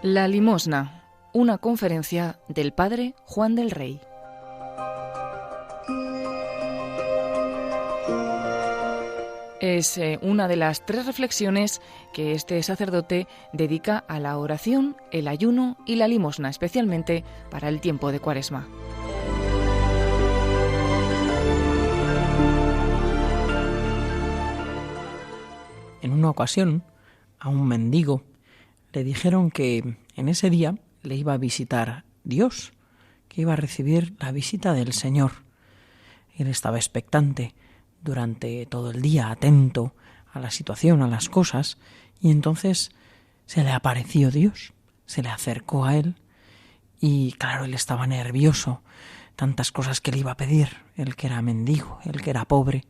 La limosna, una conferencia del padre Juan del Rey. Es una de las 3 reflexiones que este sacerdote dedica a la oración, el ayuno y la limosna, especialmente para el tiempo de Cuaresma. En una ocasión, a un mendigo le dijeron que en ese día le iba a visitar Dios, que iba a recibir la visita del Señor. Él estaba expectante durante todo el día, atento a la situación, a las cosas, y entonces se le apareció Dios, se le acercó a él, y claro, él estaba nervioso, tantas cosas que le iba a pedir, él que era mendigo, él que era pobre,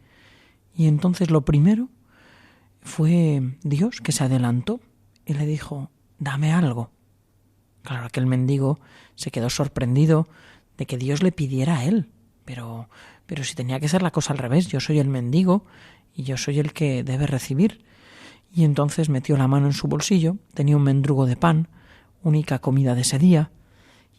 y entonces lo primero fue Dios que se adelantó y le dijo: dame algo. Claro, aquel mendigo se quedó sorprendido de que Dios le pidiera a él, pero si tenía que ser la cosa al revés, yo soy el mendigo y yo soy el que debe recibir. Y entonces metió la mano en su bolsillo, tenía un mendrugo de pan, única comida de ese día,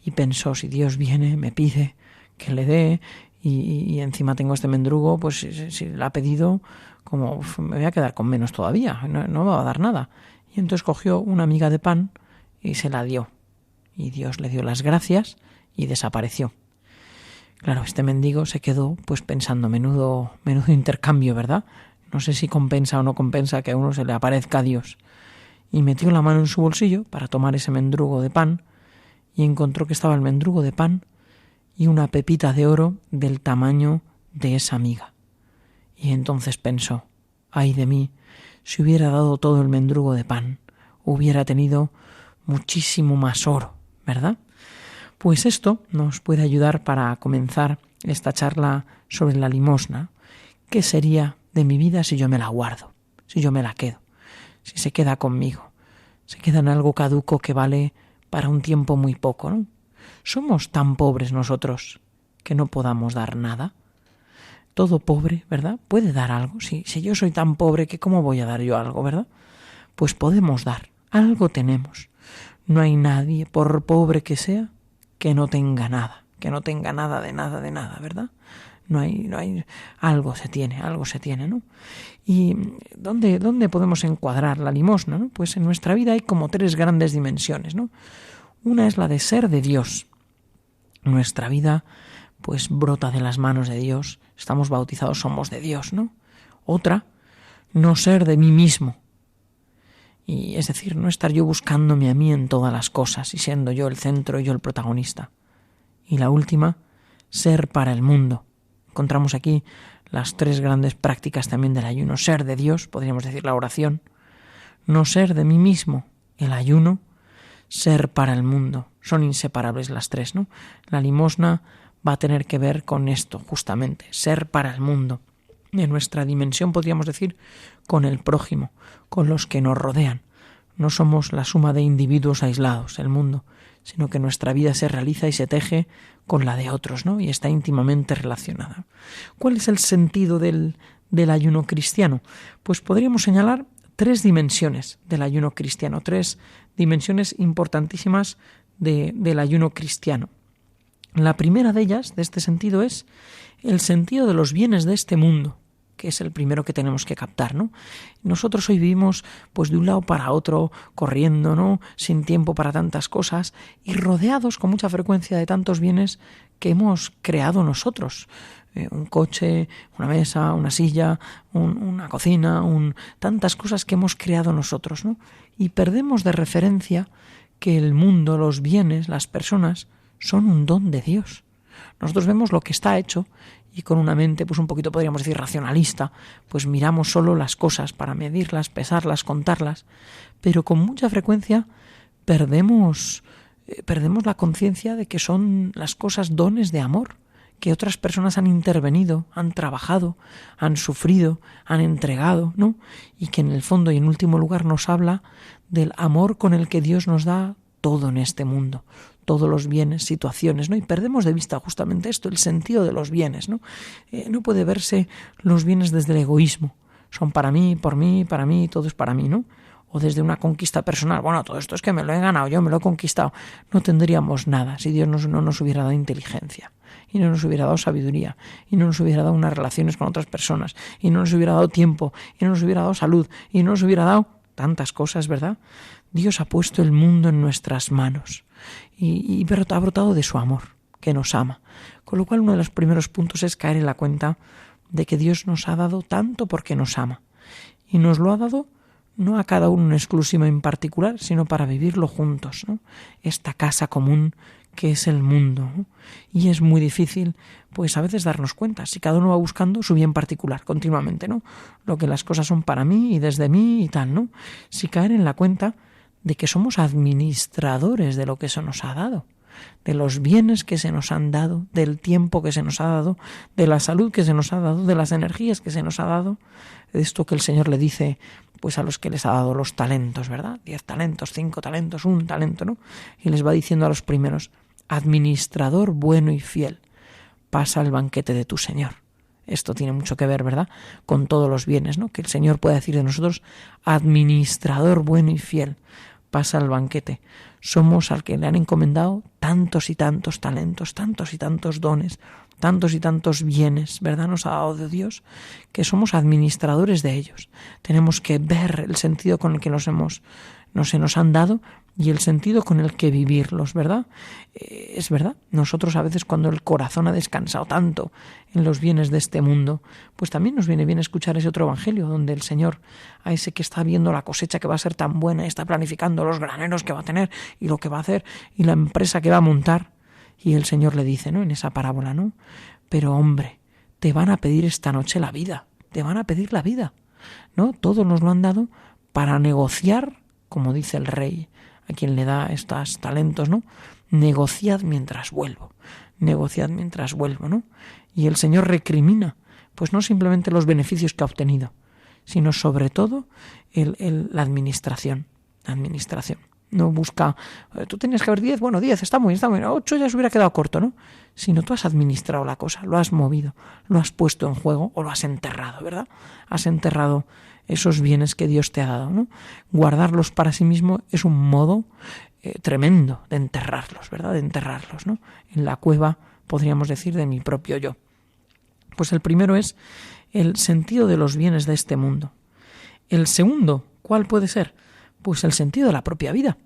y pensó: si Dios viene, me pide que le dé, y encima tengo este mendrugo, pues si le ha pedido, como me voy a quedar con menos todavía, no me va a dar nada. Y entonces cogió una miga de pan y se la dio, y Dios le dio las gracias y desapareció. Claro, este mendigo se quedó pues pensando, menudo intercambio, ¿verdad? No sé si compensa o no compensa que a uno se le aparezca Dios. Y metió la mano en su bolsillo para tomar ese mendrugo de pan y encontró que estaba el mendrugo de pan y una pepita de oro del tamaño de esa miga. Y entonces pensó: ay de mí, si hubiera dado todo el mendrugo de pan, hubiera tenido muchísimo más oro, ¿verdad? Pues esto nos puede ayudar para comenzar esta charla sobre la limosna. ¿Qué sería de mi vida si yo me la guardo, si yo me la quedo, si se queda conmigo, se queda en algo caduco que vale para un tiempo muy poco, ¿no? ¿Somos tan pobres nosotros que no podamos dar nada? Todo pobre, ¿verdad?, puede dar algo. Si yo soy tan pobre, que ¿cómo voy a dar yo algo, verdad? Pues podemos dar, algo tenemos. No hay nadie, por pobre que sea, que no tenga nada de nada, ¿verdad? No hay, algo se tiene, ¿no? ¿Y dónde podemos encuadrar la limosna, ¿no? Pues en nuestra vida hay como 3 grandes dimensiones, ¿no? Una es la de ser de Dios. Nuestra vida pues brota de las manos de Dios, estamos bautizados, somos de Dios, ¿no? Otra, no ser de mí mismo. Y es decir, no estar yo buscándome a mí en todas las cosas y siendo yo el centro y yo el protagonista. Y la última, ser para el mundo. Encontramos aquí las 3 grandes prácticas también del ayuno: ser de Dios, podríamos decir la oración; no ser de mí mismo, el ayuno; ser para el mundo. Son inseparables las 3, ¿no? La limosna va a tener que ver con esto, justamente, ser para el mundo. En nuestra dimensión, podríamos decir, con el prójimo, con los que nos rodean. No somos la suma de individuos aislados, el mundo, sino que nuestra vida se realiza y se teje con la de otros, ¿no? Y está íntimamente relacionada. ¿Cuál es el sentido del ayuno cristiano? Pues podríamos señalar 3 dimensiones del ayuno cristiano, 3 dimensiones importantísimas del ayuno cristiano. La primera de ellas, de este sentido, es el sentido de los bienes de este mundo, que es el primero que tenemos que captar, ¿no? Nosotros hoy vivimos pues de un lado para otro, corriendo, ¿no?, sin tiempo para tantas cosas y rodeados con mucha frecuencia de tantos bienes que hemos creado nosotros. Un coche, una mesa, una silla, una cocina, tantas cosas que hemos creado nosotros, ¿no? Y perdemos de referencia que el mundo, los bienes, las personas, son un don de Dios. Nosotros vemos lo que está hecho y con una mente pues un poquito, podríamos decir, racionalista, pues miramos solo las cosas para medirlas, pesarlas, contarlas, pero con mucha frecuencia perdemos la conciencia de que son las cosas dones de amor, que otras personas han intervenido, han trabajado, han sufrido, han entregado, ¿no? Y que en el fondo y en último lugar nos habla del amor con el que Dios nos da todo en este mundo, todos los bienes, situaciones, ¿no? Y perdemos de vista justamente esto, el sentido de los bienes, ¿no? No puede verse los bienes desde el egoísmo. Son para mí, por mí, para mí, todo es para mí, ¿no? o desde una conquista personal. Bueno, todo esto es que me lo he ganado, yo me lo he conquistado. No tendríamos nada si Dios no nos hubiera dado inteligencia, y no nos hubiera dado sabiduría, y no nos hubiera dado unas relaciones con otras personas, y no nos hubiera dado tiempo, y no nos hubiera dado salud, y no nos hubiera dado tantas cosas, ¿verdad? Dios ha puesto el mundo en nuestras manos y ha brotado de su amor, que nos ama. Con lo cual uno de los primeros puntos es caer en la cuenta de que Dios nos ha dado tanto porque nos ama. Y nos lo ha dado no a cada uno en exclusivo en particular, sino para vivirlo juntos, ¿no? Esta casa común que es el mundo, ¿no? Y es muy difícil, pues a veces darnos cuenta, si cada uno va buscando su bien particular continuamente, ¿no? Lo que las cosas son para mí y desde mí y tal, ¿no? Si caer en la cuenta de que somos administradores de lo que se nos ha dado, de los bienes que se nos han dado, del tiempo que se nos ha dado, de la salud que se nos ha dado, de las energías que se nos ha dado, de esto que el Señor le dice pues a los que les ha dado los talentos, ¿verdad? 10 talentos, 5 talentos, 1 talento, ¿no? Y les va diciendo a los primeros: administrador bueno y fiel, pasa al banquete de tu Señor. Esto tiene mucho que ver, ¿verdad?, con todos los bienes, ¿no? Que el Señor puede decir de nosotros: administrador bueno y fiel, pasa al banquete. Somos al que le han encomendado tantos y tantos talentos, tantos y tantos dones, tantos y tantos bienes, ¿verdad?, nos ha dado de Dios, que somos administradores de ellos. Tenemos que ver el sentido con el que se nos han dado y el sentido con el que vivirlos, ¿verdad? Es verdad, nosotros a veces, cuando el corazón ha descansado tanto en los bienes de este mundo, pues también nos viene bien escuchar ese otro evangelio donde el Señor, a ese que está viendo la cosecha que va a ser tan buena, está planificando los graneros que va a tener y lo que va a hacer y la empresa que va a montar, y el Señor le dice, ¿no?, en esa parábola, ¿no?: pero hombre, te van a pedir esta noche la vida, te van a pedir la vida, ¿no? Todos nos lo han dado para negociar, como dice el rey a quien le da estos talentos, ¿no? Negociad mientras vuelvo, ¿no? Y el Señor recrimina, pues no simplemente los beneficios que ha obtenido, sino sobre todo la administración. No busca, tú tenías que haber 10, bueno, 10, está muy bien, 8 ya se hubiera quedado corto, ¿no? Sino tú has administrado la cosa, lo has movido, lo has puesto en juego o lo has enterrado, ¿verdad? Has enterrado esos bienes que Dios te ha dado, ¿no? Guardarlos para sí mismo es un modo tremendo de enterrarlos, ¿verdad? De enterrarlos, ¿no? En la cueva, podríamos decir, de mi propio yo. Pues el primero es el sentido de los bienes de este mundo. El segundo, ¿cuál puede ser? Pues el sentido de la propia vida.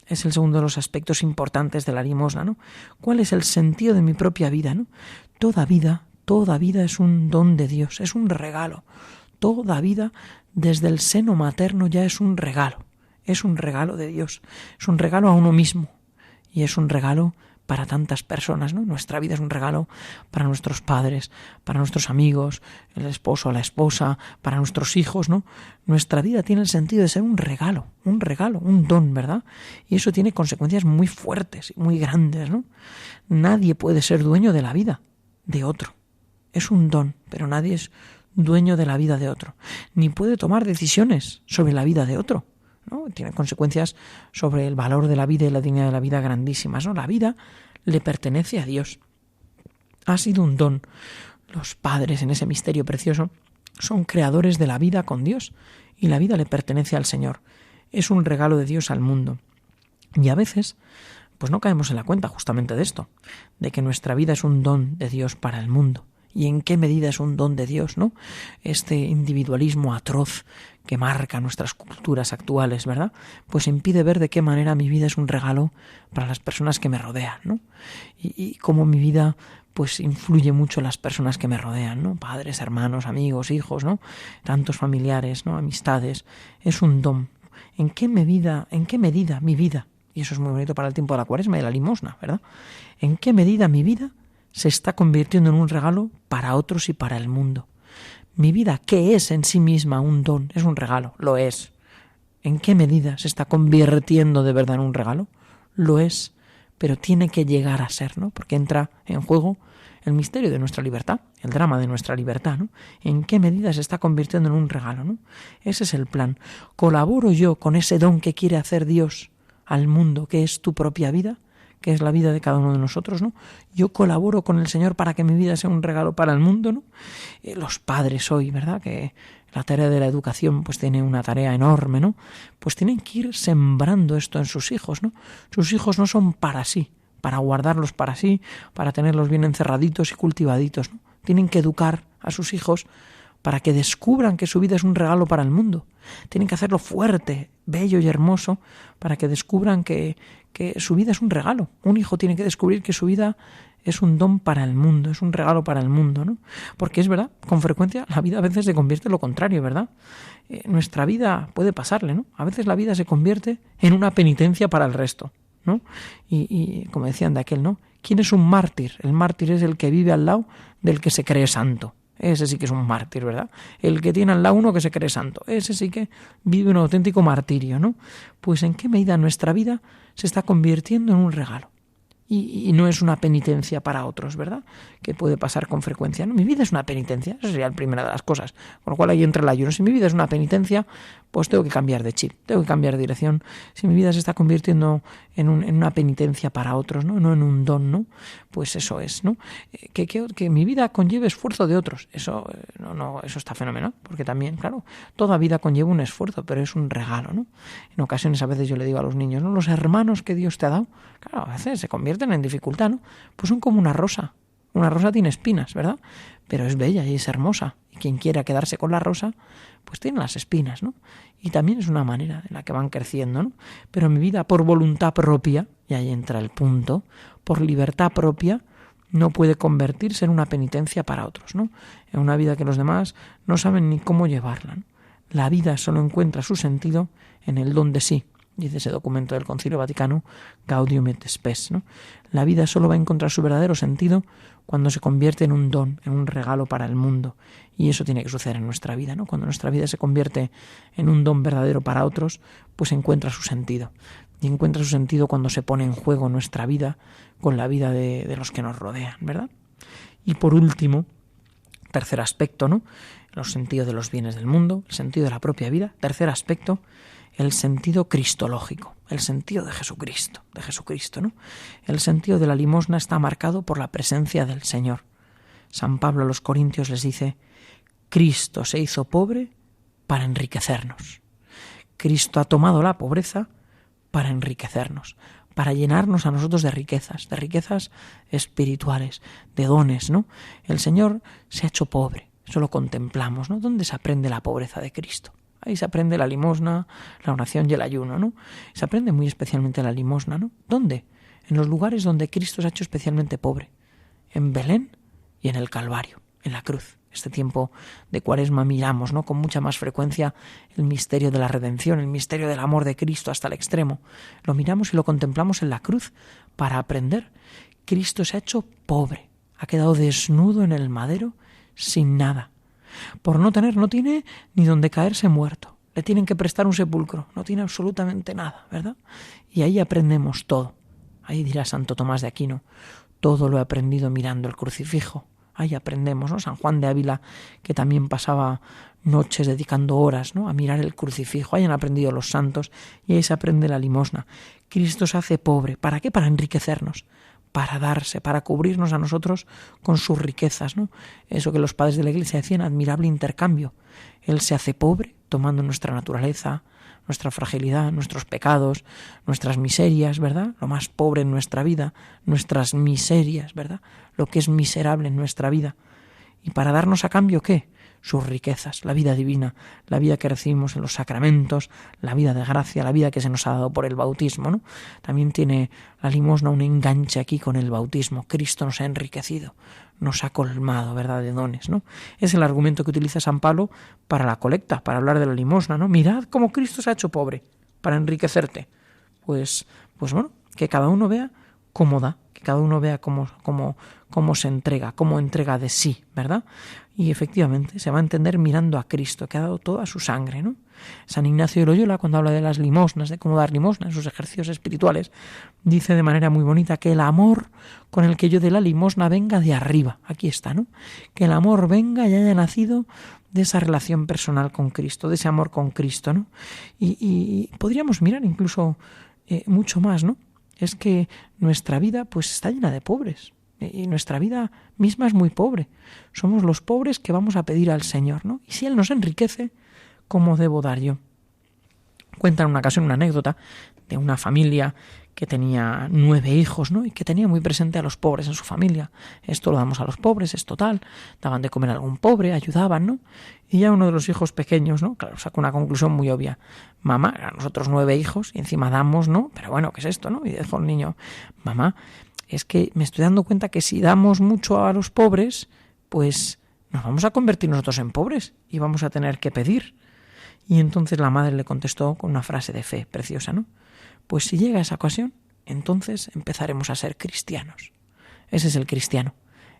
Es el segundo de los aspectos importantes de la limosna, ¿no? ¿Cuál es el sentido de mi propia vida, ¿no? Toda vida es un don de Dios, es un regalo. Toda vida, desde el seno materno, ya es un regalo de Dios, es un regalo a uno mismo y es un regalo para tantas personas, ¿no? Nuestra vida es un regalo para nuestros padres, para nuestros amigos, el esposo, la esposa, para nuestros hijos, ¿no? Nuestra vida tiene el sentido de ser un regalo, un don, ¿verdad? Y eso tiene consecuencias muy fuertes y muy grandes, ¿no? Nadie puede ser dueño de la vida de otro. Es un don, pero nadie es dueño de la vida de otro. Ni puede tomar decisiones sobre la vida de otro, ¿no? Tiene consecuencias sobre el valor de la vida y la dignidad de la vida grandísimas, ¿no? La vida le pertenece a Dios. Ha sido un don. Los padres, en ese misterio precioso, son creadores de la vida con Dios y la vida le pertenece al Señor. Es un regalo de Dios al mundo. Y a veces, pues no caemos en la cuenta justamente de esto, de que nuestra vida es un don de Dios para el mundo. ¿Y en qué medida es un don de Dios, no? Este individualismo atroz que marca nuestras culturas actuales, ¿verdad? Pues impide ver de qué manera mi vida es un regalo para las personas que me rodean, ¿no? Y cómo mi vida pues influye mucho en las personas que me rodean, ¿no? Padres, hermanos, amigos, hijos, ¿no? Tantos familiares, ¿no? Amistades. Es un don. ¿En qué medida mi vida? Y eso es muy bonito para el tiempo de la Cuaresma y de la limosna, ¿verdad? ¿En qué medida mi vida se está convirtiendo en un regalo para otros y para el mundo? Mi vida, que es en sí misma un don, es un regalo, lo es. ¿En qué medida se está convirtiendo de verdad en un regalo? Lo es, pero tiene que llegar a ser, ¿no? Porque entra en juego el misterio de nuestra libertad, el drama de nuestra libertad, ¿no? ¿En qué medida se está convirtiendo en un regalo, ¿no? Ese es el plan. ¿Colaboro yo con ese don que quiere hacer Dios al mundo, que es tu propia vida, que es la vida de cada uno de nosotros, ¿no? Yo colaboro con el Señor para que mi vida sea un regalo para el mundo, ¿no? Los padres hoy, ¿verdad?, que la tarea de la educación pues tiene una tarea enorme, ¿no? Pues tienen que ir sembrando esto en sus hijos, ¿no? Sus hijos no son para sí, para guardarlos para sí, para tenerlos bien encerraditos y cultivaditos, ¿no? Tienen que educar a sus hijos para que descubran que su vida es un regalo para el mundo. Tienen que hacerlo fuerte, bello y hermoso para que descubran que su vida es un regalo. Un hijo tiene que descubrir que su vida es un don para el mundo, es un regalo para el mundo, ¿no? Porque es verdad, con frecuencia la vida a veces se convierte en lo contrario, ¿verdad? Nuestra vida puede pasarle, ¿no? A veces la vida se convierte en una penitencia para el resto, ¿no? Y como decían de aquel, ¿no? ¿Quién es un mártir? El mártir es el que vive al lado del que se cree santo. Ese sí que es un mártir, ¿verdad? El que tiene al lado uno que se cree santo. Ese sí que vive un auténtico martirio, ¿no? Pues ¿en qué medida nuestra vida se está convirtiendo en un regalo? Y no es una penitencia para otros, ¿verdad? Que puede pasar con frecuencia, ¿no? Mi vida es una penitencia, esa sería la primera de las cosas. Con lo cual ahí entra el ayuno. Si mi vida es una penitencia, pues tengo que cambiar de chip, tengo que cambiar de dirección. Si mi vida se está convirtiendo en una penitencia para otros, ¿no? No en un don, ¿no? Pues eso es, ¿no? Que mi vida conlleve esfuerzo de otros. Eso eso está fenomenal, porque también, claro, toda vida conlleva un esfuerzo, pero es un regalo, ¿no? En ocasiones a veces yo le digo a los niños, ¿no? Los hermanos que Dios te ha dado, claro, a veces se convierten en dificultad, ¿no? Pues son como una rosa. Una rosa tiene espinas, ¿verdad? Pero es bella y es hermosa. Y quien quiera quedarse con la rosa, pues tiene las espinas, ¿no? Y también es una manera en la que van creciendo, ¿no? Pero mi vida por voluntad propia, y ahí entra el punto, por libertad propia, no puede convertirse en una penitencia para otros, ¿no? En una vida que los demás no saben ni cómo llevarla, ¿no? La vida solo encuentra su sentido en el don de sí. Dice ese documento del Concilio Vaticano, Gaudium et Spes, ¿no? La vida solo va a encontrar su verdadero sentido cuando se convierte en un don, en un regalo para el mundo. Y eso tiene que suceder en nuestra vida, ¿no? Cuando nuestra vida se convierte en un don verdadero para otros, pues encuentra su sentido. Y encuentra su sentido cuando se pone en juego nuestra vida con la vida de los que nos rodean, ¿verdad? Y por último, tercer aspecto, ¿no? Los sentidos de los bienes del mundo, el sentido de la propia vida. Tercer aspecto, el sentido cristológico, el sentido de Jesucristo, ¿no? El sentido de la limosna está marcado por la presencia del Señor. San Pablo a los Corintios les dice, Cristo se hizo pobre para enriquecernos. Cristo ha tomado la pobreza para enriquecernos, para llenarnos a nosotros de riquezas espirituales, de dones, ¿no? El Señor se ha hecho pobre, eso lo contemplamos, ¿no? ¿Dónde se aprende la pobreza de Cristo? Ahí se aprende la limosna, la oración y el ayuno, ¿no? Se aprende muy especialmente la limosna, ¿no? ¿Dónde? En los lugares donde Cristo se ha hecho especialmente pobre. En Belén y en el Calvario, en la cruz. Este tiempo de Cuaresma miramos, ¿no? Con mucha más frecuencia el misterio de la redención, el misterio del amor de Cristo hasta el extremo. Lo miramos y lo contemplamos en la cruz para aprender. Cristo se ha hecho pobre, ha quedado desnudo en el madero sin nada. Por no tiene ni donde caerse muerto. Le tienen que prestar un sepulcro. No tiene absolutamente nada, ¿verdad? Y ahí aprendemos todo. Ahí dirá Santo Tomás de Aquino, todo lo he aprendido mirando el crucifijo. Ahí aprendemos, ¿no? San Juan de Ávila, que también pasaba noches dedicando horas, ¿no? A mirar el crucifijo. Ahí han aprendido los santos y ahí se aprende la limosna. Cristo se hace pobre. ¿Para qué? Para enriquecernos. Para darse, para cubrirnos a nosotros con sus riquezas, ¿no? Eso que los padres de la Iglesia decían, admirable intercambio. Él se hace pobre tomando nuestra naturaleza, nuestra fragilidad, nuestros pecados, nuestras miserias, ¿verdad? Lo más pobre en nuestra vida, nuestras miserias, ¿verdad? Lo que es miserable en nuestra vida. ¿Y para darnos a cambio qué? Sus riquezas, la vida divina, la vida que recibimos en los sacramentos, la vida de gracia, la vida que se nos ha dado por el bautismo, ¿no? También tiene la limosna un enganche aquí con el bautismo. Cristo nos ha enriquecido, nos ha colmado, ¿verdad?, de dones, ¿no? Es el argumento que utiliza San Pablo para la colecta, para hablar de la limosna, ¿no? Mirad cómo Cristo se ha hecho pobre para enriquecerte. Pues bueno, que cada uno vea cómo da, que cada uno vea cómo se entrega, cómo entrega de sí, ¿verdad? Y efectivamente se va a entender mirando a Cristo, que ha dado toda su sangre, ¿no? San Ignacio de Loyola, cuando habla de las limosnas, de cómo dar limosna en sus ejercicios espirituales, dice de manera muy bonita que el amor con el que yo dé la limosna venga de arriba. Aquí está, ¿no? Que el amor venga y haya nacido de esa relación personal con Cristo, de ese amor con Cristo, ¿no? Y podríamos mirar incluso mucho más, ¿no? Es que nuestra vida pues está llena de pobres. Y nuestra vida misma es muy pobre. Somos los pobres que vamos a pedir al Señor, ¿no? Y si Él nos enriquece, ¿cómo debo dar yo? Cuentan en una ocasión una anécdota de una familia que tenía 9 hijos, ¿no? Y que tenía muy presente a los pobres en su familia. Esto lo damos a los pobres, es total. Daban de comer a algún pobre, ayudaban, ¿no? Y ya uno de los hijos pequeños, ¿no? Claro, sacó una conclusión muy obvia. Mamá, a nosotros 9 hijos y encima damos, ¿no? Pero bueno, ¿qué es esto, no? Y dijo el niño, mamá, es que me estoy dando cuenta que si damos mucho a los pobres, pues nos vamos a convertir nosotros en pobres y vamos a tener que pedir. Y entonces la madre le contestó con una frase de fe preciosa, ¿no? Pues si llega esa ocasión, entonces empezaremos a ser cristianos. Ese es el cristiano,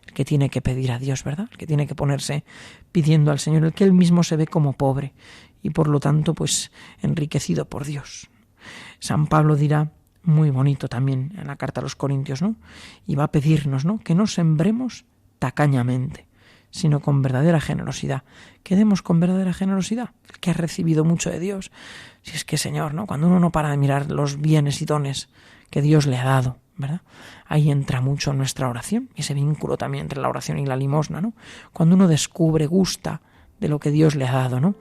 el que tiene que pedir a Dios, ¿verdad? El que tiene que ponerse pidiendo al Señor, el que él mismo se ve como pobre y por lo tanto pues enriquecido por Dios. San Pablo dirá, muy bonito también en la carta a los Corintios, ¿no? Y va a pedirnos, ¿no? Que no sembremos tacañamente, sino con verdadera generosidad. Que demos con verdadera generosidad, el que ha recibido mucho de Dios. Si es que, Señor, ¿no? Cuando uno no para de mirar los bienes y dones que Dios le ha dado, ¿verdad? Ahí entra mucho nuestra oración, y ese vínculo también entre la oración y la limosna, ¿no? Cuando uno descubre, gusta de lo que Dios le ha dado, ¿no?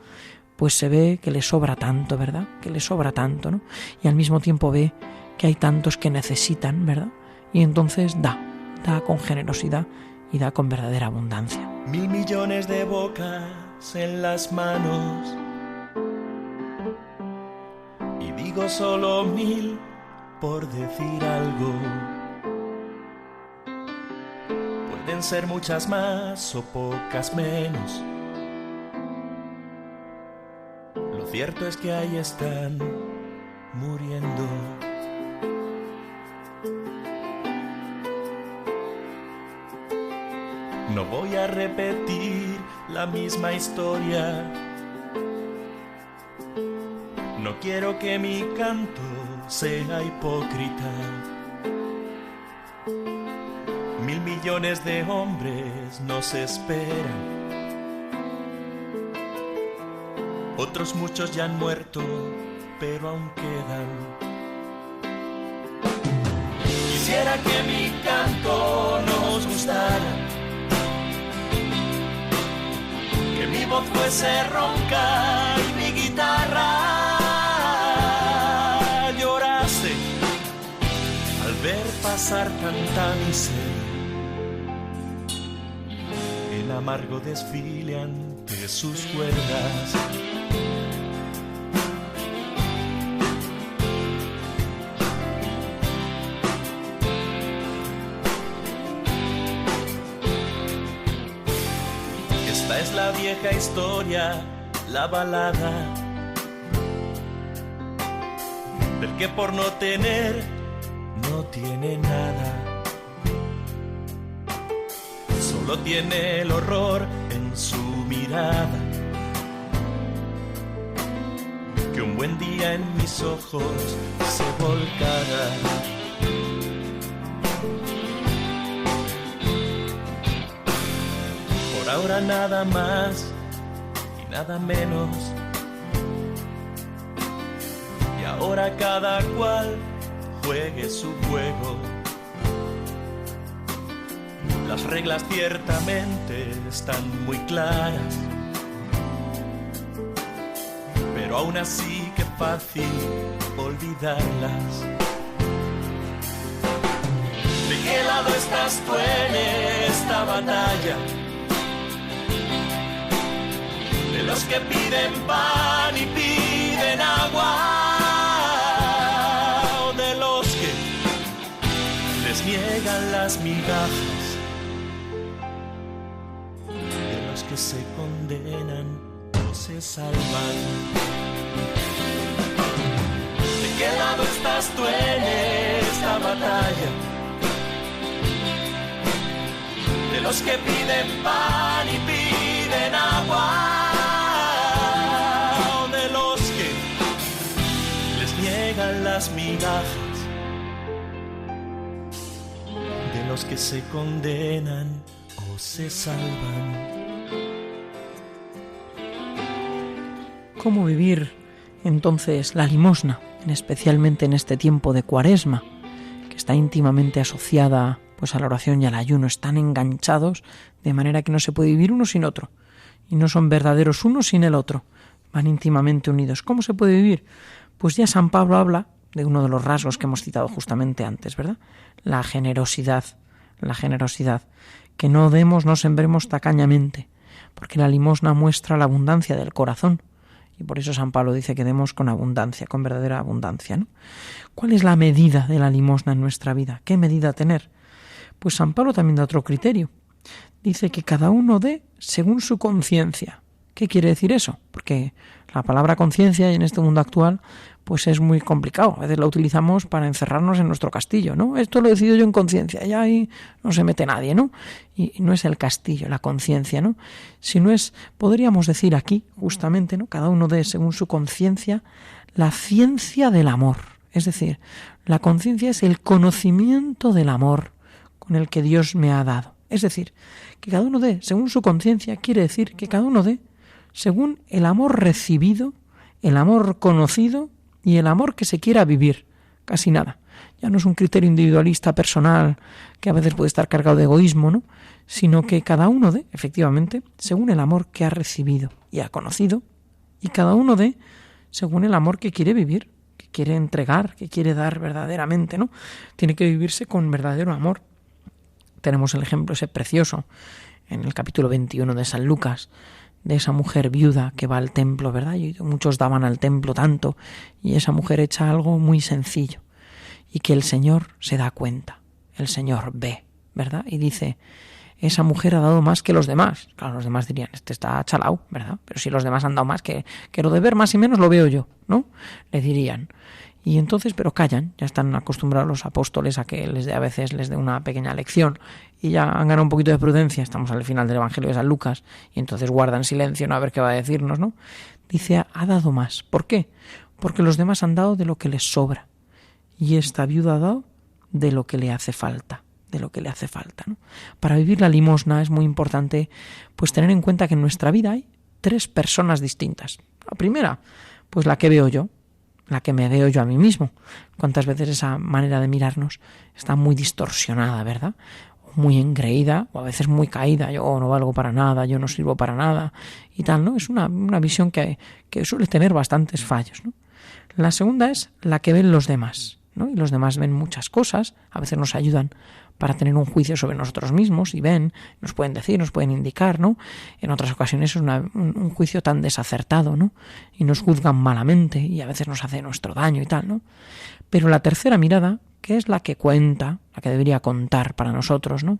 Pues se ve que le sobra tanto, ¿verdad? Que le sobra tanto, ¿no? Y al mismo tiempo ve que hay tantos que necesitan, ¿verdad? Y entonces da con generosidad y da con verdadera abundancia. 1.000 millones de bocas en las manos, y digo solo 1.000 por decir algo. Pueden ser muchas más o pocas menos. Lo cierto es que ahí están muriendo. No voy a repetir la misma historia. No quiero que mi canto sea hipócrita. 1.000 millones de hombres nos esperan. Otros muchos ya han muerto, pero aún quedan. Quisiera que mi canto nos gustara, que mi voz fuese ronca y mi guitarra llorase al ver pasar tanta miseria, el amargo desfile ante sus cuerdas. Esta es la vieja historia, la balada del que por no tener no tiene nada, solo tiene el horror en su mirada, que un buen día en mis ojos se volcará. Ahora nada más y nada menos, y ahora cada cual juegue su juego. Las reglas ciertamente están muy claras, pero aún así qué fácil olvidarlas. ¿De qué lado estás tú en esta batalla? De los que piden pan y piden agua, o de los que les niegan las migajas, de los que se condenan o se salvan. ¿De qué lado estás tú en esta batalla? De los que piden pan y piden agua, las migajas, de los que se condenan o se salvan. ¿Cómo vivir entonces la limosna, especialmente en este tiempo de Cuaresma, que está íntimamente asociada pues a la oración y al ayuno están enganchados de manera que no se puede vivir uno sin otro. Y no son verdaderos uno sin el otro. Van íntimamente unidos. ¿Cómo se puede vivir? Pues ya San Pablo habla de uno de los rasgos que hemos citado justamente antes, ¿verdad? La generosidad. Que no demos, no sembremos tacañamente, porque la limosna muestra la abundancia del corazón. Y por eso San Pablo dice que demos con abundancia, con verdadera abundancia, ¿no? ¿Cuál es la medida de la limosna en nuestra vida? ¿Qué medida tener? Pues San Pablo también da otro criterio. Dice que cada uno dé según su conciencia. ¿Qué quiere decir eso? Porque la palabra conciencia en este mundo actual pues es muy complicado. A veces la utilizamos para encerrarnos en nuestro castillo, ¿no? Esto lo decido yo en conciencia, ya ahí no se mete nadie, ¿no? Y no es el castillo, la conciencia, ¿no? Sino es, podríamos decir aquí, justamente, ¿no? Cada uno dé según su conciencia la ciencia del amor. Es decir, la conciencia es el conocimiento del amor con el que Dios me ha dado. Es decir, que cada uno dé según su conciencia quiere decir que cada uno dé según el amor recibido, el amor conocido y el amor que se quiera vivir. Casi nada. Ya no es un criterio individualista personal que a veces puede estar cargado de egoísmo, ¿no? Sino que cada uno dé, efectivamente, según el amor que ha recibido y ha conocido, y cada uno dé según el amor que quiere vivir, que quiere entregar, que quiere dar verdaderamente, ¿no? Tiene que vivirse con verdadero amor. Tenemos el ejemplo ese precioso en el capítulo 21 de San Lucas, de esa mujer viuda que va al templo, ¿verdad? Y muchos daban al templo tanto, y esa mujer echa algo muy sencillo, y que el Señor se da cuenta, el Señor ve, ¿verdad? Y dice, esa mujer ha dado más que los demás. Claro, los demás dirían, este está chalao, ¿verdad? Pero si los demás han dado más, que lo de ver más y menos lo veo yo, ¿no? Le dirían. Y entonces, pero callan, ya están acostumbrados los apóstoles a que a veces les dé una pequeña lección y ya han ganado un poquito de prudencia, estamos al final del Evangelio de San Lucas, y entonces guardan silencio, no a ver qué va a decirnos, ¿no? Dice, ha dado más. ¿Por qué? Porque los demás han dado de lo que les sobra y esta viuda ha dado de lo que le hace falta, ¿no? Para vivir la limosna es muy importante pues tener en cuenta que en nuestra vida hay 3 personas distintas. La primera, pues la que veo yo, la que me veo yo a mí mismo. Cuántas veces esa manera de mirarnos está muy distorsionada, ¿verdad? Muy engreída, o a veces muy caída. Yo no valgo para nada, yo no sirvo para nada, y tal, ¿no? Es una visión que suele tener bastantes fallos, ¿no? La segunda es la que ven los demás, ¿no? Y los demás ven muchas cosas, a veces nos ayudan para tener un juicio sobre nosotros mismos, y ven, nos pueden decir, nos pueden indicar, ¿no? En otras ocasiones es un juicio tan desacertado, ¿no? Y nos juzgan malamente, y a veces nos hace nuestro daño y tal, ¿no? Pero la tercera mirada, que es la que cuenta, la que debería contar para nosotros, ¿no?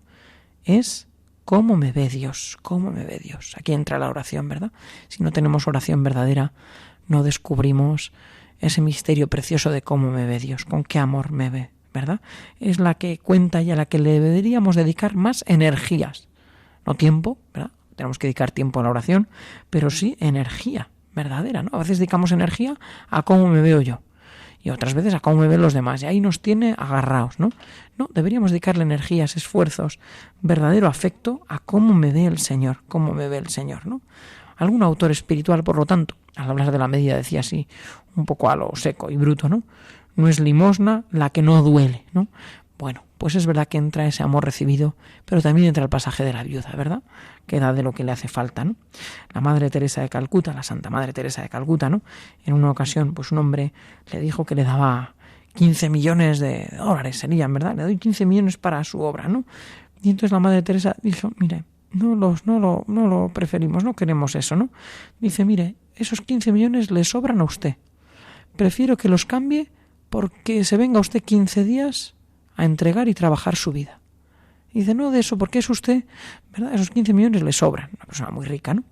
Es cómo me ve Dios, cómo me ve Dios. Aquí entra la oración, ¿verdad? Si no tenemos oración verdadera, no descubrimos ese misterio precioso de cómo me ve Dios, con qué amor me ve, ¿verdad? Es la que cuenta y a la que le deberíamos dedicar más energías. No tiempo, ¿verdad? Tenemos que dedicar tiempo a la oración, pero sí energía verdadera, ¿no? A veces dedicamos energía a cómo me veo yo y otras veces a cómo me ven los demás, y ahí nos tiene agarrados, ¿no? No, deberíamos dedicarle energías, esfuerzos, verdadero afecto a cómo me ve el Señor, cómo me ve el Señor, ¿no? Algún autor espiritual, por lo tanto, al hablar de la medida decía así, un poco a lo seco y bruto, ¿no? No es limosna la que no duele, ¿no? Bueno, pues es verdad que entra ese amor recibido, pero también entra el pasaje de la viuda, ¿verdad? Que da de lo que le hace falta, ¿no? La Madre Teresa de Calcuta, la Santa Madre Teresa de Calcuta, ¿no? En una ocasión, pues un hombre le dijo que le daba 15 millones de dólares, serían, ¿verdad? Le doy 15 millones para su obra, ¿no? Y entonces la Madre Teresa dijo, mire, no lo preferimos, no queremos eso, ¿no? Dice, mire, esos 15 millones le sobran a usted. Prefiero que los cambie porque se venga usted 15 días a entregar y trabajar su vida. Y dice, no de eso, porque es usted, ¿verdad? Esos 15 millones le sobran. Una persona muy rica, ¿no?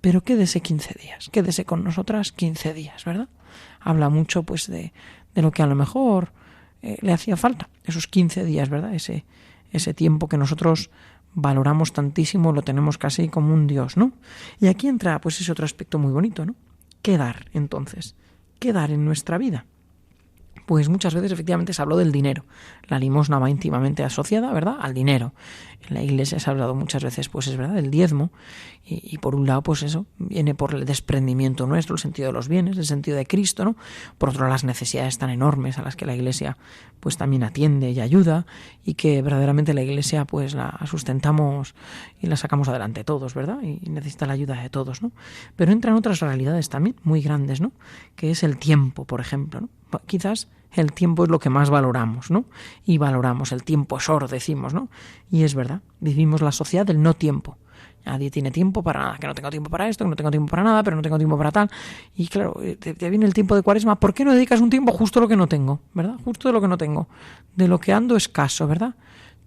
Pero quédese 15 días, quédese con nosotras 15 días, ¿verdad? Habla mucho, pues, de lo que a lo mejor le hacía falta, esos 15 días, ¿verdad? Ese tiempo que nosotros valoramos tantísimo, lo tenemos casi como un Dios, ¿no? Y aquí entra, pues, ese otro aspecto muy bonito, ¿no? ¿Qué dar, entonces? ¿Qué dar en nuestra vida? pues muchas veces efectivamente se habló del dinero. La limosna va íntimamente asociada, ¿verdad?, al dinero. En la Iglesia se ha hablado muchas veces, pues es verdad, del diezmo, y por un lado, pues eso, viene por el desprendimiento nuestro, el sentido de los bienes, el sentido de Cristo, ¿no? Por otro lado, las necesidades tan enormes a las que la Iglesia pues también atiende y ayuda, y que verdaderamente la Iglesia pues la sustentamos y la sacamos adelante todos, ¿verdad? Y necesita la ayuda de todos, ¿no? Pero entran otras realidades también muy grandes, ¿no? Que es el tiempo, por ejemplo, ¿no? Quizás el tiempo es lo que más valoramos, ¿no? Y valoramos, el tiempo es oro, decimos, ¿no? Y es verdad, vivimos la sociedad del no tiempo. Nadie tiene tiempo para nada, que no tengo tiempo para esto, que no tengo tiempo para nada, pero no tengo tiempo para tal. Y claro, te viene el tiempo de Cuaresma, ¿por qué no dedicas un tiempo justo a lo que no tengo, ¿verdad? Justo de lo que no tengo, de lo que ando escaso, ¿verdad?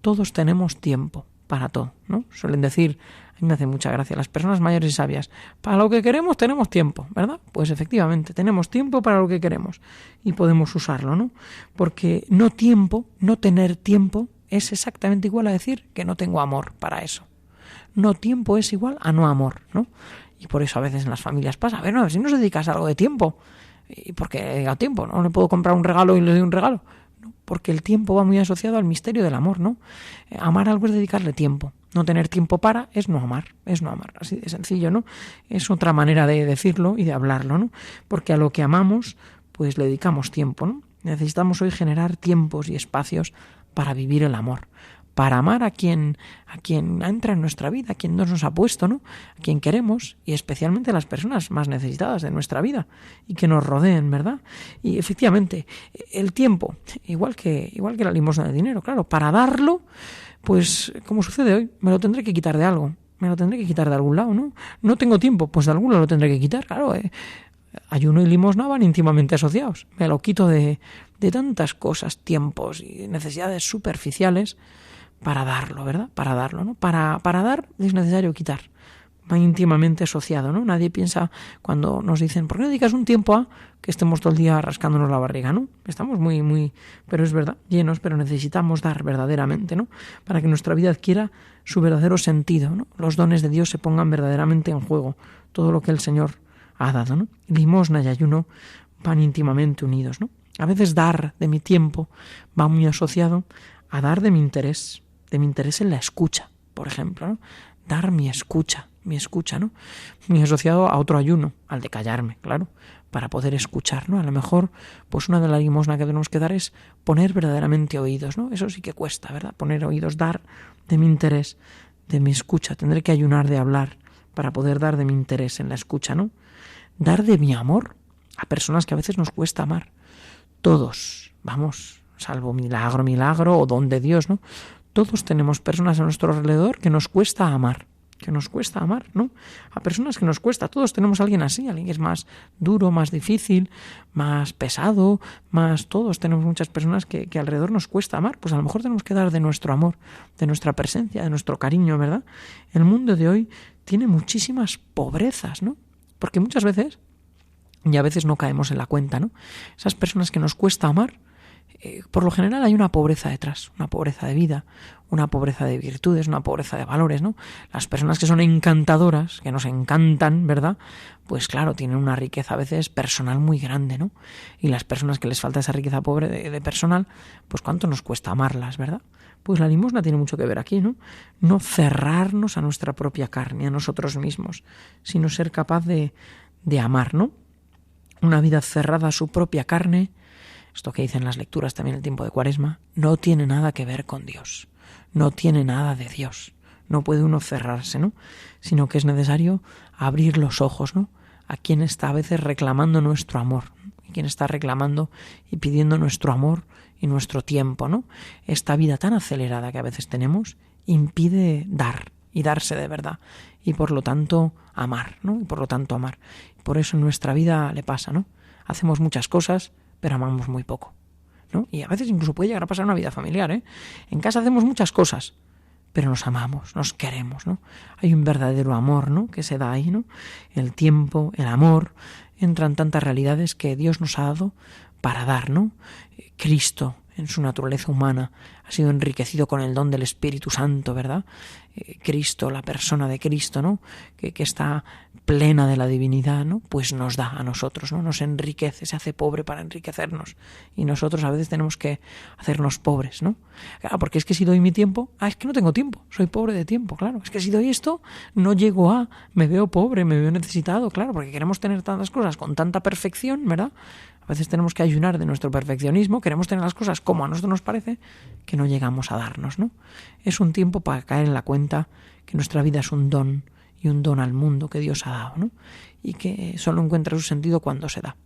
Todos tenemos tiempo para todo, ¿no? Suelen decir, a mí me hace mucha gracia, las personas mayores y sabias, para lo que queremos tenemos tiempo, ¿verdad? Pues efectivamente, tenemos tiempo para lo que queremos y podemos usarlo, ¿no? Porque no tener tiempo es exactamente igual a decir que no tengo amor para eso. No tiempo es igual a no amor, ¿no? Y por eso a veces en las familias pasa, a ver, no, si no se dedicas algo de tiempo, ¿y por qué diga tiempo? ¿No le puedo comprar un regalo y le doy un regalo? No, porque el tiempo va muy asociado al misterio del amor, ¿no? Amar algo es dedicarle tiempo. No tener tiempo para es no amar, así de sencillo, ¿no? Es otra manera de decirlo y de hablarlo, ¿no? Porque a lo que amamos, pues le dedicamos tiempo, ¿no? Necesitamos hoy generar tiempos y espacios para vivir el amor, para amar a quien entra en nuestra vida, a quien Dios nos ha puesto, ¿no? A quien queremos, y especialmente a las personas más necesitadas de nuestra vida y que nos rodeen, ¿verdad? Y efectivamente, el tiempo, igual que la limosna de dinero, claro, para darlo, pues como sucede hoy, me lo tendré que quitar de algo, me lo tendré que quitar de algún lado, ¿no? No tengo tiempo, pues de algún lado lo tendré que quitar, claro, ayuno y limosna van íntimamente asociados. Me lo quito de tantas cosas, tiempos y necesidades superficiales para darlo, ¿verdad? Para darlo, ¿no? Para dar es necesario quitar. Va íntimamente asociado, ¿no? Nadie piensa cuando nos dicen, ¿por qué no dedicas un tiempo a que estemos todo el día rascándonos la barriga, ¿no? Estamos muy, pero es verdad, llenos, pero necesitamos dar verdaderamente, ¿no? Para que nuestra vida adquiera su verdadero sentido, ¿no? Los dones de Dios se pongan verdaderamente en juego, todo lo que el Señor ha dado, ¿no? Limosna y ayuno van íntimamente unidos, ¿no? A veces dar de mi tiempo va muy asociado a dar de mi interés en la escucha, por ejemplo, ¿no? Dar mi escucha, ¿no? Muy asociado a otro ayuno, al de callarme, claro, para poder escuchar, ¿no? A lo mejor, pues una de las limosnas que tenemos que dar es poner verdaderamente oídos, ¿no? Eso sí que cuesta, ¿verdad? Poner oídos, dar de mi interés, de mi escucha. Tendré que ayunar de hablar para poder dar de mi interés en la escucha, ¿no? Dar de mi amor a personas que a veces nos cuesta amar. Todos, vamos, salvo milagro o don de Dios, ¿no? Todos tenemos personas a nuestro alrededor que nos cuesta amar, ¿no? A personas que nos cuesta, todos tenemos a alguien así, alguien que es más duro, más difícil, más pesado, todos tenemos muchas personas que alrededor nos cuesta amar, pues a lo mejor tenemos que dar de nuestro amor, de nuestra presencia, de nuestro cariño, ¿verdad? El mundo de hoy tiene muchísimas pobrezas, ¿no? Porque muchas veces, y a veces no caemos en la cuenta, ¿no? Esas personas que nos cuesta amar, por lo general hay una pobreza detrás, una pobreza de vida, una pobreza de virtudes, una pobreza de valores, ¿no? Las personas que son encantadoras, que nos encantan, ¿verdad? Pues claro, tienen una riqueza a veces personal muy grande, ¿no? Y las personas que les falta esa riqueza pobre de personal, pues cuánto nos cuesta amarlas, ¿verdad? Pues la limosna tiene mucho que ver aquí, ¿no? No cerrarnos a nuestra propia carne, a nosotros mismos, sino ser capaz de amar, ¿no? Una vida cerrada a su propia carne, esto que dicen las lecturas también en el tiempo de Cuaresma, no tiene nada que ver con Dios, no tiene nada de Dios, no puede uno cerrarse, ¿no? Sino que es necesario abrir los ojos, ¿no? A quien está a veces reclamando nuestro amor, a quien está reclamando y pidiendo nuestro amor y nuestro tiempo, ¿no? Esta vida tan acelerada que a veces tenemos impide dar y darse de verdad y por lo tanto amar, ¿no? Y por lo tanto amar. Por eso en nuestra vida le pasa, ¿no? Hacemos muchas cosas, pero amamos muy poco, ¿no? Y a veces incluso puede llegar a pasar en una vida familiar, ¿eh? En casa hacemos muchas cosas, pero nos amamos, nos queremos, ¿no? Hay un verdadero amor, ¿no? Que se da ahí, ¿no? El tiempo, el amor, entran tantas realidades que Dios nos ha dado para dar, ¿no? Cristo en su naturaleza humana, ha sido enriquecido con el don del Espíritu Santo, ¿verdad? Cristo, la persona de Cristo, ¿no? Que está plena de la divinidad, ¿no? Pues nos da a nosotros, ¿no? Nos enriquece, se hace pobre para enriquecernos. Y nosotros a veces tenemos que hacernos pobres, ¿no? Claro, porque es que si doy mi tiempo, es que no tengo tiempo, soy pobre de tiempo, claro. Es que si doy esto, no llego a, me veo pobre, me veo necesitado, claro, porque queremos tener tantas cosas con tanta perfección, ¿verdad? A veces tenemos que ayunar de nuestro perfeccionismo, queremos tener las cosas como a nosotros nos parece, que no llegamos a darnos, ¿no? Es un tiempo para caer en la cuenta que nuestra vida es un don, y un don al mundo que Dios ha dado, ¿no? Y que solo encuentra su sentido cuando se da.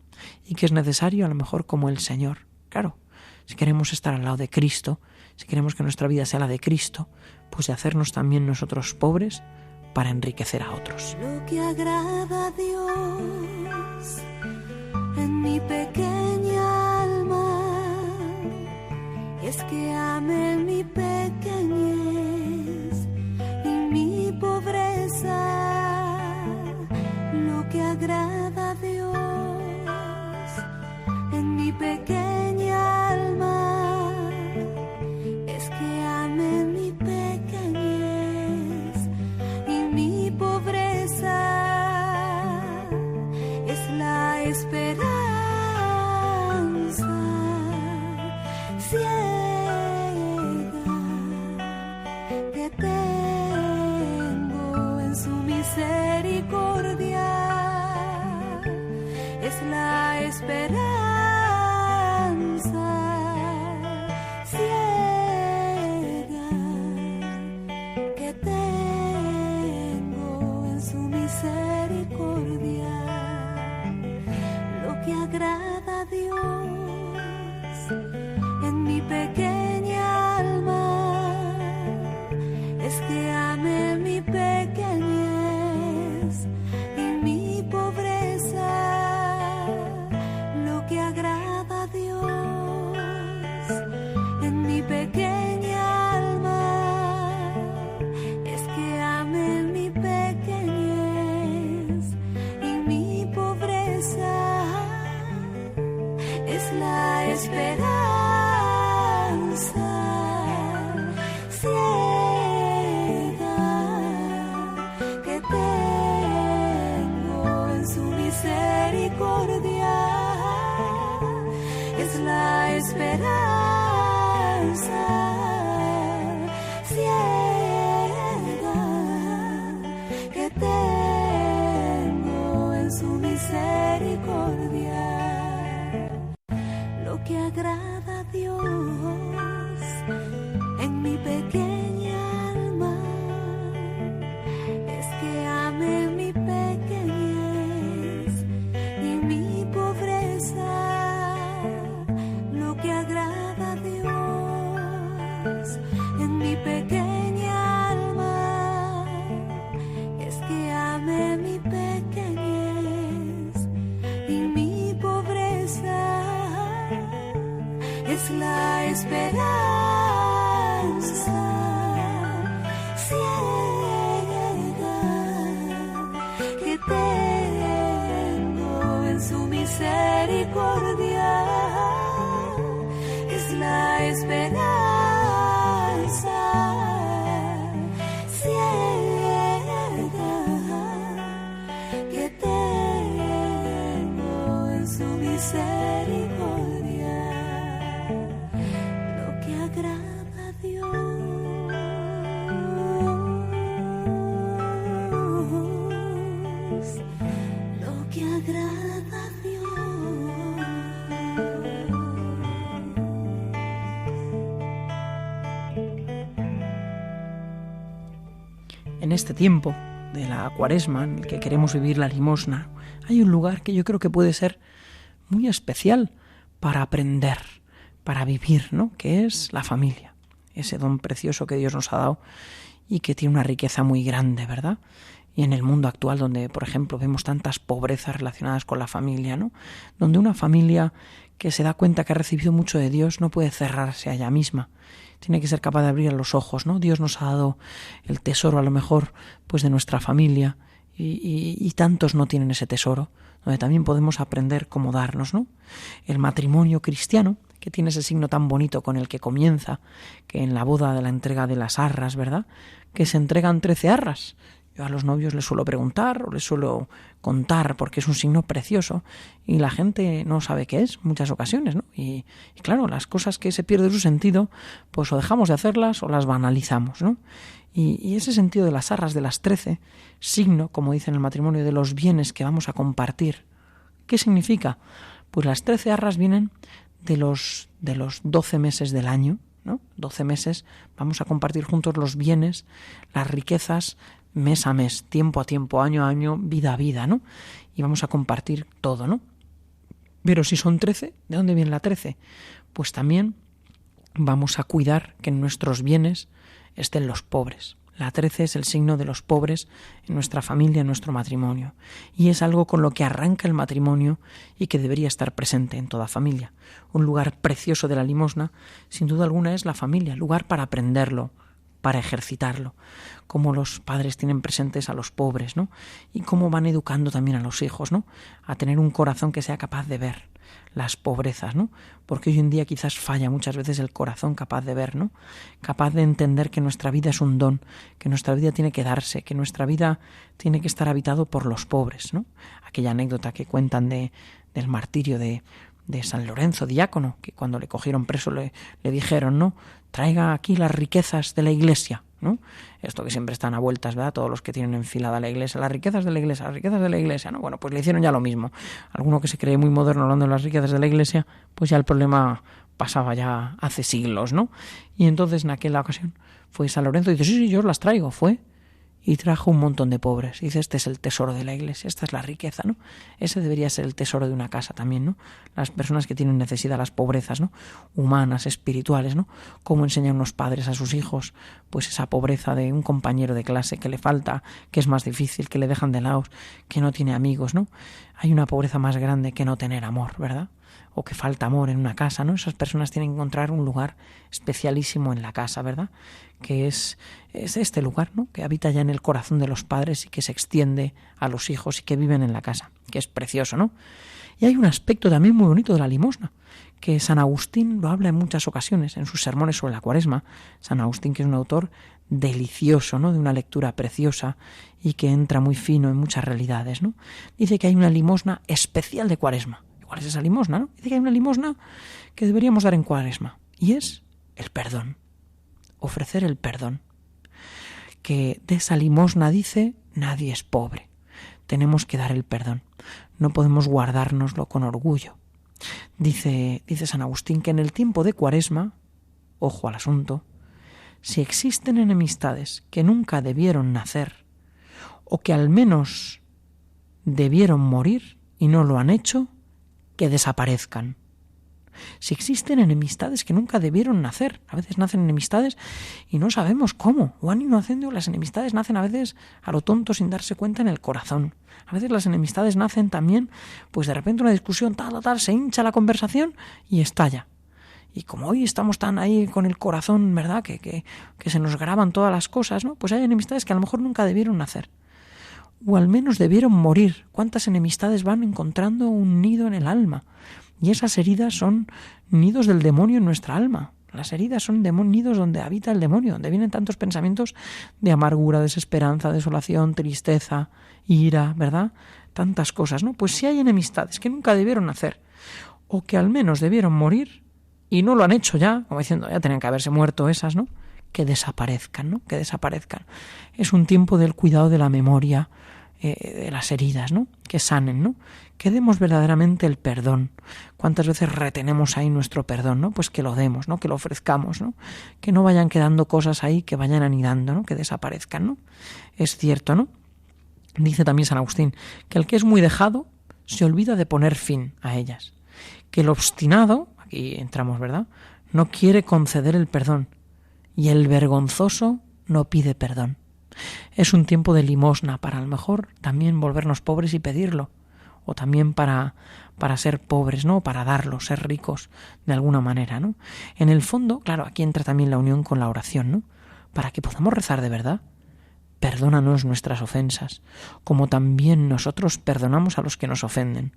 Y que es necesario, a lo mejor, como el Señor. Claro, si queremos estar al lado de Cristo, si queremos que nuestra vida sea la de Cristo, pues de hacernos también nosotros pobres para enriquecer a otros. Lo que agrada a Dios en mi pequeña alma es que ame mi pequeñez y mi pobreza. Lo que agrada a Dios en mi pequeña alma es que ame mi pequeñez y mi pobreza. Es la esperanza ciega que tengo en su misericordia. Es la esperanza ciega que tengo en su misericordia. Lo que agrada a Dios en mi pequeña alma es que ame mi pequeñez y mi pobreza. Lo que agrada a Dios en mi pequeña alma es que ame mi pequeñez y mi pobreza. Es la esperanza ciega que tengo en su misericordia. Es la esperanza ciega que tengo en su misericordia. Lo que agrada a Dios en mi pequeña alma es que ame mi pequeñez y mi pobreza. Lo que agrada a Dios en mi pequeña alma es que ame mi pequeñez y mi pobreza. Es la esperanza ciega que tengo en su misericordia. Es la esperanza ciega que tengo en su misericordia. Lo que agrada a Dios. Lo que agrada a Dios. En este tiempo de la Cuaresma, en el que queremos vivir la limosna, hay un lugar que yo creo que puede ser muy especial para aprender, para vivir, ¿no? Que es la familia, ese don precioso que Dios nos ha dado y que tiene una riqueza muy grande, ¿verdad? Y en el mundo actual, donde, por ejemplo, vemos tantas pobrezas relacionadas con la familia, ¿no? Donde una familia que se da cuenta que ha recibido mucho de Dios no puede cerrarse a ella misma. Tiene que ser capaz de abrir los ojos, ¿no? Dios nos ha dado el tesoro, a lo mejor, pues de nuestra familia, y tantos no tienen ese tesoro, donde también podemos aprender cómo darnos, ¿no? El matrimonio cristiano, que tiene ese signo tan bonito con el que comienza, que en la boda de la entrega de las arras, ¿verdad?, que se entregan 13 arras. Yo a los novios les suelo preguntar o les suelo contar porque es un signo precioso y la gente no sabe qué es muchas ocasiones, ¿no? Y claro, las cosas que se pierde su sentido, pues o dejamos de hacerlas o las banalizamos, ¿no? Y ese sentido de las arras de las 13, signo, como dice en el matrimonio, de los bienes que vamos a compartir. ¿Qué significa? Pues las 13 arras vienen de los 12 meses del año, ¿no? 12 meses vamos a compartir juntos los bienes, las riquezas, mes a mes, tiempo a tiempo, año a año, vida a vida, ¿no? Y vamos a compartir todo, ¿no? Pero si son 13, ¿de dónde viene la 13? Pues también vamos a cuidar que en nuestros bienes estén los pobres. La 13 es el signo de los pobres en nuestra familia, en nuestro matrimonio. Y es algo con lo que arranca el matrimonio y que debería estar presente en toda familia. Un lugar precioso de la limosna, sin duda alguna, es la familia, lugar para aprenderlo, para ejercitarlo, cómo los padres tienen presentes a los pobres, ¿no? Y cómo van educando también a los hijos, ¿no? A tener un corazón que sea capaz de ver las pobrezas, ¿no? Porque hoy en día quizás falla muchas veces el corazón capaz de ver, ¿no? Capaz de entender que nuestra vida es un don, que nuestra vida tiene que darse, que nuestra vida tiene que estar habitado por los pobres, ¿no? Aquella anécdota que cuentan del martirio de San Lorenzo, diácono, que cuando le cogieron preso le dijeron, ¿no? Traiga aquí las riquezas de la Iglesia, ¿no? Esto que siempre están a vueltas, ¿verdad? Todos los que tienen enfilada la Iglesia, las riquezas de la Iglesia, las riquezas de la Iglesia, ¿no? Bueno, pues le hicieron ya lo mismo. Alguno que se cree muy moderno hablando de las riquezas de la Iglesia, pues ya el problema pasaba ya hace siglos, ¿no? Y entonces en aquella ocasión fue San Lorenzo y dice, sí, yo os las traigo, fue. Y trajo un montón de pobres. Y dice, este es el tesoro de la Iglesia, esta es la riqueza, ¿no? Ese debería ser el tesoro de una casa también, ¿no? Las personas que tienen necesidad, las pobrezas, ¿no? Humanas, espirituales, ¿no? Cómo enseñan unos padres a sus hijos, pues esa pobreza de un compañero de clase que le falta, que es más difícil, que le dejan de lado, que no tiene amigos, ¿no? Hay una pobreza más grande que no tener amor, ¿verdad? O que falta amor en una casa, ¿no? Esas personas tienen que encontrar un lugar especialísimo en la casa, ¿verdad? Que es este lugar, ¿no? Que habita ya en el corazón de los padres y que se extiende a los hijos y que viven en la casa, que es precioso, ¿no? Y hay un aspecto también muy bonito de la limosna, que San Agustín lo habla en muchas ocasiones, en sus sermones sobre la Cuaresma. San Agustín, que es un autor delicioso, ¿no? De una lectura preciosa y que entra muy fino en muchas realidades, ¿no? Dice que hay una limosna especial de Cuaresma. ¿Cuál es esa limosna, no? Dice que hay una limosna que deberíamos dar en Cuaresma, y es el perdón. Ofrecer el perdón. Que de esa limosna, dice, nadie es pobre. Tenemos que dar el perdón. No podemos guardárnoslo con orgullo. Dice San Agustín que en el tiempo de Cuaresma, ojo al asunto, si existen enemistades que nunca debieron nacer, o que al menos debieron morir y no lo han hecho, que desaparezcan. Si existen enemistades que nunca debieron nacer, a veces nacen enemistades y no sabemos cómo, o han ido haciendo, las enemistades nacen a veces a lo tonto sin darse cuenta en el corazón. A veces las enemistades nacen también, pues de repente una discusión, tal, se hincha la conversación y estalla. Y como hoy estamos tan ahí con el corazón, ¿verdad?, que se nos graban todas las cosas, ¿no? Pues hay enemistades que a lo mejor nunca debieron nacer. O al menos debieron morir. ¿Cuántas enemistades van encontrando un nido en el alma? Y esas heridas son nidos del demonio en nuestra alma. Las heridas son nidos donde habita el demonio, donde vienen tantos pensamientos de amargura, desesperanza, desolación, tristeza, ira, ¿verdad? Tantas cosas, ¿no? Pues si hay enemistades que nunca debieron nacer, o que al menos debieron morir, y no lo han hecho ya, como diciendo, ya tenían que haberse muerto esas, ¿no? Que desaparezcan, ¿no? Que desaparezcan. Es un tiempo del cuidado de la memoria, de las heridas, ¿no? Que sanen, ¿no? Que demos verdaderamente el perdón. ¿Cuántas veces retenemos ahí nuestro perdón, ¿no? Pues que lo demos, ¿no? Que lo ofrezcamos, ¿no? Que no vayan quedando cosas ahí que vayan anidando, ¿no? Que desaparezcan, ¿no? Es cierto, ¿no? Dice también San Agustín que el que es muy dejado se olvida de poner fin a ellas. Que el obstinado, aquí entramos, ¿verdad?, no quiere conceder el perdón. Y el vergonzoso no pide perdón. Es un tiempo de limosna para a lo mejor también volvernos pobres y pedirlo. O también para ser pobres, ¿no? Para darlo, ser ricos de alguna manera, ¿no? En el fondo, claro, aquí entra también la unión con la oración, ¿no? Para que podamos rezar de verdad. Perdónanos nuestras ofensas, como también nosotros perdonamos a los que nos ofenden.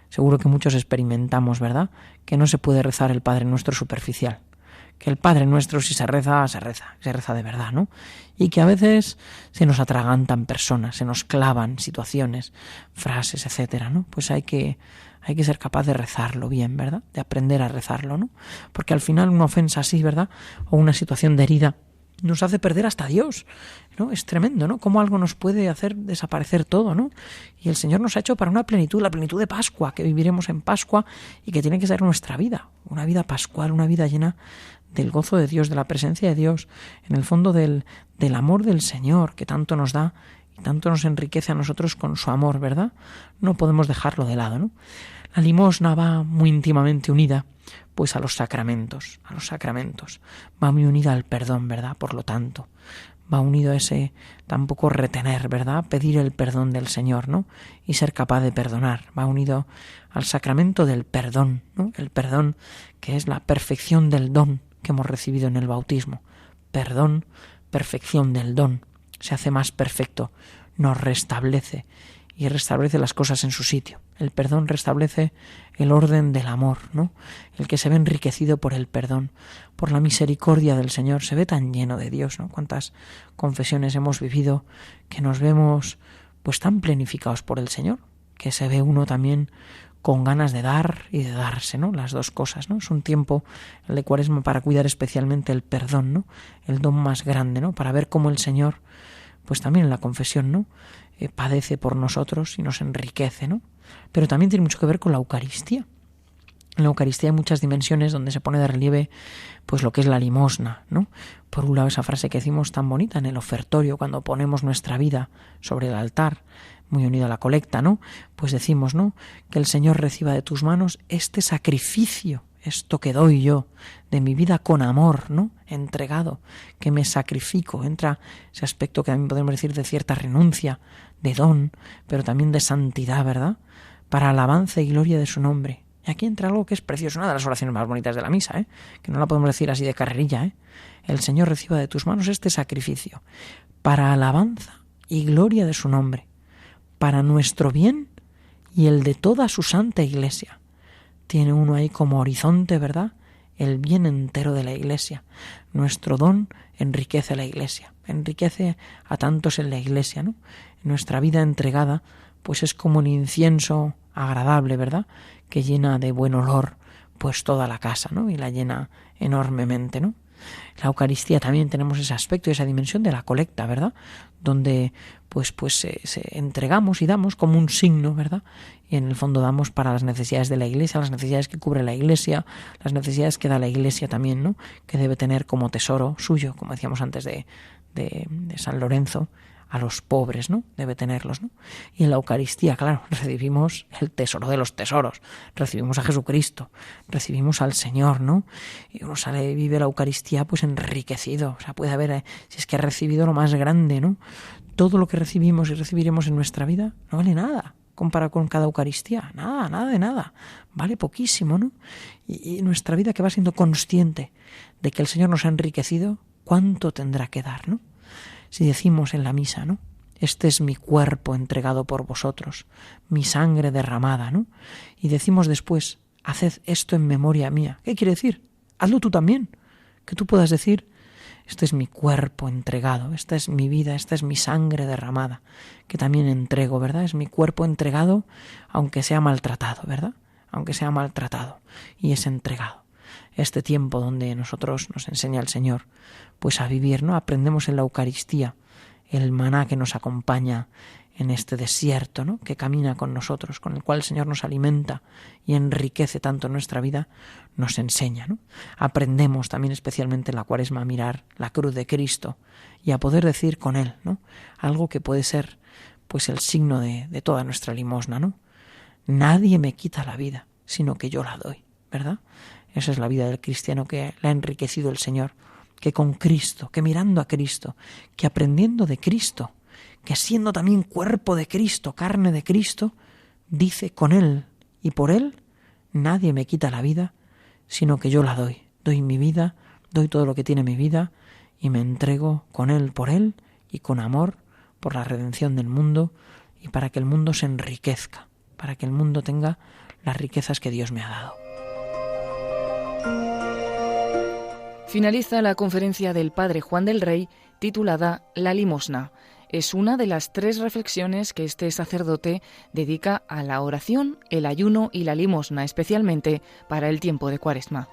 seguro que muchos experimentamos, ¿verdad?, que no se puede rezar el Padre Nuestro superficial. Que el Padre Nuestro, si se reza de verdad, ¿no? Y que a veces se nos atragantan personas, se nos clavan situaciones, frases, etcétera, ¿no? Pues hay que ser capaz de rezarlo bien, ¿verdad? De aprender a rezarlo, ¿no? Porque al final una ofensa así, ¿verdad?, o una situación de herida nos hace perder hasta Dios, ¿no? Es tremendo, ¿no? Cómo algo nos puede hacer desaparecer todo, ¿no? Y el Señor nos ha hecho para una plenitud, la plenitud de Pascua, que viviremos en Pascua y que tiene que ser nuestra vida, una vida pascual, una vida llena del gozo de Dios, de la presencia de Dios, en el fondo del amor del Señor, que tanto nos da y tanto nos enriquece a nosotros con su amor, ¿verdad? No podemos dejarlo de lado, ¿no? La limosna va muy íntimamente unida pues a los sacramentos, va muy unida al perdón, ¿verdad? Por lo tanto, va unido a ese tampoco retener, ¿verdad?, pedir el perdón del Señor, ¿no?, y ser capaz de perdonar, va unido al sacramento del perdón, ¿no?, el perdón que es la perfección del don que hemos recibido en el bautismo, perdón, perfección del don, se hace más perfecto, nos restablece y restablece las cosas en su sitio. El perdón restablece el orden del amor, ¿no? El que se ve enriquecido por el perdón, por la misericordia del Señor, se ve tan lleno de Dios, ¿no? Cuántas confesiones hemos vivido que nos vemos pues tan plenificados por el Señor, que se ve uno también con ganas de dar y de darse, ¿no? Las dos cosas, ¿no? Es un tiempo, el de Cuaresma, para cuidar especialmente el perdón, ¿no? El don más grande, ¿no? Para ver cómo el Señor, pues también en la confesión, ¿no?, padece por nosotros y nos enriquece, ¿no? Pero también tiene mucho que ver con la Eucaristía. En la Eucaristía hay muchas dimensiones donde se pone de relieve pues lo que es la limosna, ¿no? Por un lado, esa frase que decimos tan bonita en el ofertorio, cuando ponemos nuestra vida sobre el altar, muy unida a la colecta, ¿no? Pues decimos, ¿no?, que el Señor reciba de tus manos este sacrificio, esto que doy yo, de mi vida con amor, ¿no?, entregado, que me sacrifico. Entra ese aspecto que también podemos decir de cierta renuncia, de don, pero también de santidad, ¿verdad?, para alabanza y gloria de su nombre. Y aquí entra algo que es precioso, una de las oraciones más bonitas de la misa, que no la podemos decir así de carrerilla, El Señor reciba de tus manos este sacrificio, para alabanza y gloria de su nombre, para nuestro bien y el de toda su santa Iglesia. Tiene uno ahí como horizonte, ¿verdad?, el bien entero de la Iglesia. Nuestro don enriquece a la Iglesia, enriquece a tantos en la Iglesia, ¿no? Nuestra vida entregada pues es como un incienso agradable, ¿verdad?, que llena de buen olor pues toda la casa, ¿no?, y la llena enormemente, ¿no? La Eucaristía también tenemos ese aspecto y esa dimensión de la colecta, ¿verdad?, donde pues se entregamos y damos como un signo, ¿verdad?, y en el fondo damos para las necesidades de la Iglesia, las necesidades que cubre la Iglesia, las necesidades que da la Iglesia también, ¿no?, que debe tener como tesoro suyo, como decíamos antes de San Lorenzo, a los pobres, ¿no?, debe tenerlos, ¿no? Y en la Eucaristía, claro, recibimos el tesoro de los tesoros, recibimos a Jesucristo, recibimos al Señor, ¿no? Y uno sale y vive la Eucaristía pues enriquecido, o sea, puede haber, si es que ha recibido lo más grande, ¿no? Todo lo que recibimos y recibiremos en nuestra vida no vale nada comparado con cada Eucaristía, nada de nada, vale poquísimo, ¿no? Y nuestra vida, que va siendo consciente de que el Señor nos ha enriquecido, ¿cuánto tendrá que dar, no? Si decimos en la misa, ¿no?, este es mi cuerpo entregado por vosotros, mi sangre derramada, ¿no?, y decimos después, haced esto en memoria mía. ¿Qué quiere decir? Hazlo tú también, que tú puedas decir, este es mi cuerpo entregado, esta es mi vida, esta es mi sangre derramada, que también entrego, ¿verdad? Es mi cuerpo entregado, aunque sea maltratado, ¿verdad?, aunque sea maltratado, y es entregado. Este tiempo donde nosotros nos enseña el Señor pues a vivir, ¿no? Aprendemos en la Eucaristía el maná que nos acompaña en este desierto, ¿no?, que camina con nosotros, con el cual el Señor nos alimenta y enriquece tanto nuestra vida, nos enseña, ¿no? Aprendemos también especialmente en la Cuaresma a mirar la cruz de Cristo y a poder decir con Él, ¿no?, algo que puede ser pues el signo de toda nuestra limosna, ¿no? Nadie me quita la vida, sino que yo la doy, ¿verdad? Esa es la vida del cristiano, que la ha enriquecido el Señor, que con Cristo, que mirando a Cristo, que aprendiendo de Cristo, que siendo también cuerpo de Cristo, carne de Cristo, dice con Él y por Él, nadie me quita la vida, sino que yo la doy. Doy mi vida, doy todo lo que tiene mi vida y me entrego con Él, por Él y con amor, por la redención del mundo y para que el mundo se enriquezca, para que el mundo tenga las riquezas que Dios me ha dado. Finaliza la conferencia del Padre Juan del Rey titulada La limosna. Es una de las 3 reflexiones que este sacerdote dedica a la oración, el ayuno y la limosna, especialmente para el tiempo de Cuaresma.